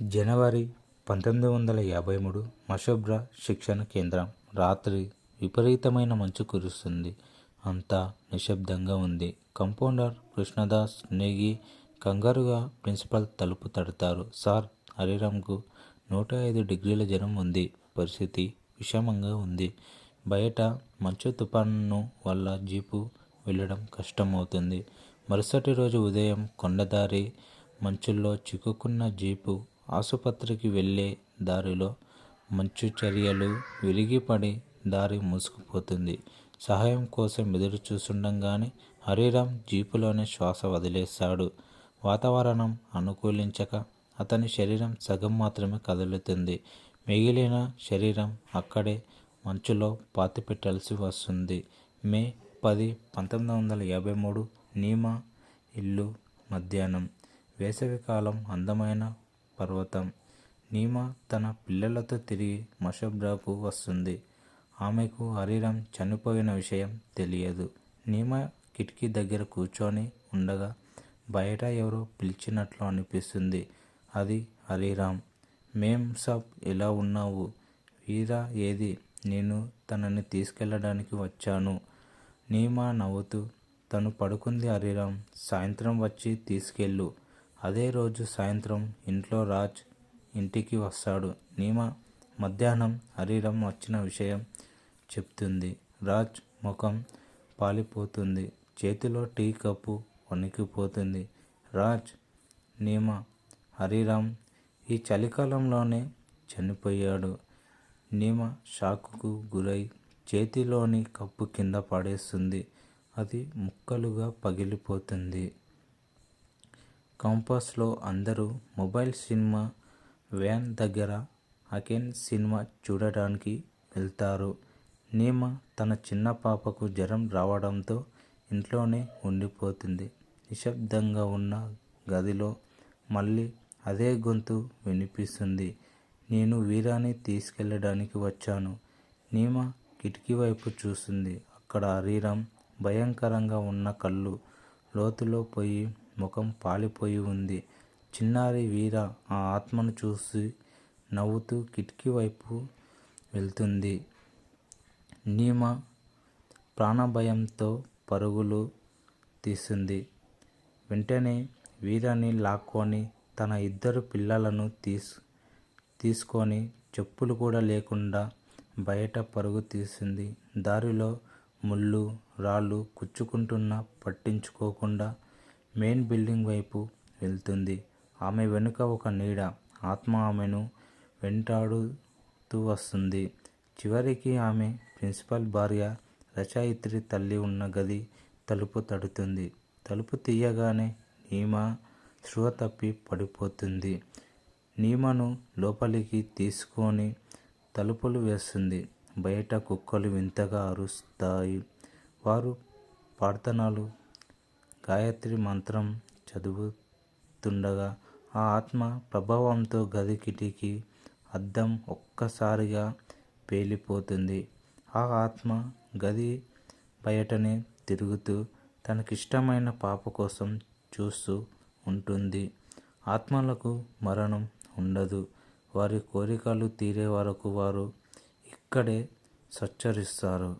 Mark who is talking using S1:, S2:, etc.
S1: జనవరి 1953 మషోబ్రా శిక్షణ కేంద్రం. రాత్రి విపరీతమైన మంచు కురుస్తుంది. అంతా నిశ్శబ్దంగా ఉంది. కంపౌండర్ కృష్ణదాస్ నేగి కంగారుగా ప్రిన్సిపల్ తలుపు తడతారు. సార్, హరిరామ్కు 105 డిగ్రీల జ్వరం ఉంది. పరిస్థితి విషమంగా ఉంది. బయట మంచు తుఫాను వల్ల జీపు వెళ్ళడం కష్టమవుతుంది. మరుసటి రోజు ఉదయం కొండదారి మంచుల్లో చిక్కుకున్న జీపు ఆసుపత్రికి వెళ్ళే దారిలో మంచు చర్యలు విరిగిపడి దారి మూసుకుపోతుంది. సహాయం కోసం ఎదురు చూస్తుండగానే హరిరామ్ జీపులోనే శ్వాస వదిలేశాడు. వాతావరణం అనుకూలించక అతని శరీరం సగం మాత్రమే కదులుతుంది. మిగిలిన శరీరం అక్కడే మంచులో పాతిపెట్టాల్సి వస్తుంది. మే 10, 1953 నీమా ఇల్లు. మధ్యాహ్నం. వేసవికాలం. అందమైన పర్వతం. నీమా తన పిల్లలతో తిరిగి మషోబ్రాకు వస్తుంది. ఆమెకు హరిరామ్ చనిపోయిన విషయం తెలియదు. నీమా కిటికీ దగ్గర కూర్చొని ఉండగా బయట ఎవరో పిలిచినట్లు అనిపిస్తుంది. అది హరిరామ్. మేం సాబ్, ఎలా ఉన్నావు? వీరా ఏది? నేను తనని తీసుకెళ్ళడానికి వచ్చాను. నీమా నవ్వుతూ, తను పడుకుంది హరిరామ్. సాయంత్రం వచ్చి తీసుకెళ్ళు. అదే రోజు సాయంత్రం ఇంట్లో రాజ్ ఇంటికి వస్తాడు. నీమా మధ్యాహ్నం హరిరామ్ వచ్చిన విషయం చెప్తుంది. రాజ్ ముఖం పాలిపోతుంది. చేతిలో టీ కప్పు వణికిపోతుంది. రాజ్, నీమా, హరిరామ్ ఈ చలికాలంలోనే చనిపోయాడు. నీమా షాకుకు గురై చేతిలోని కప్పు కింద పడేస్తుంది. అది ముక్కలుగా పగిలిపోతుంది. క్యాంపస్లో అందరూ మొబైల్ సినిమా వ్యాన్ దగ్గర అకెన్ సినిమా చూడడానికి వెళ్తారు. నీమా తన చిన్న పాపకు జ్వరం రావడంతో ఇంట్లోనే ఉండిపోతుంది. నిశ్శబ్దంగా ఉన్న గదిలో మళ్ళీ అదే గొంతు వినిపిస్తుంది. నేను వీరాని తీసుకెళ్ళడానికి వచ్చాను. నీమా కిటికీ వైపు చూస్తుంది. అక్కడ హరిరామ్ భయంకరంగా ఉన్న కళ్ళు లోతులో పోయి ముఖం పాలిపోయి ఉంది. చిన్నారి వీర ఆ ఆత్మను చూసి నవ్వుతూ కిటికీ వైపు వెళ్తుంది. నీమా ప్రాణభయంతో పరుగులు తీస్తుంది. వెంటనే వీరాని లాక్కొని తన 2 పిల్లలను తీసుకొని చెప్పులు కూడా లేకుండా బయట పరుగు తీసింది. దారిలో ముళ్ళు రాళ్ళు కుచ్చుకుంటున్నా పట్టించుకోకుండా మెయిన్ బిల్డింగ్ వైపు వెళ్తుంది. ఆమె వెనుక ఒక నీడ ఆత్మ ఆమెను వెంటాడుతూ వస్తుంది. చివరికి ఆమె ప్రిన్సిపల్ భార్య రచయిత్రి తల్లి ఉన్న గది తలుపు తడుతుంది. తలుపు తీయగానే నీమా స్పృహ తప్పి పడిపోతుంది. నీమాను లోపలికి తీసుకొని తలుపులు వేస్తుంది. బయట కుక్కలు వింతగా అరుస్తాయి. వారు ప్రార్థనలు, గాయత్రి మంత్రం చదువుతుండగా ఆ ఆత్మ ప్రభావంతో గది కిటికీ అద్దం ఒక్కసారిగా పేలిపోతుంది. ఆ ఆత్మ గది బయటనే తిరుగుతూ తనకిష్టమైన పాప కోసం చూస్తూ ఉంటుంది. ఆత్మలకు మరణం ఉండదు. వారి కోరికలు తీరే వరకు వారు ఇక్కడే సంచరిస్తారు.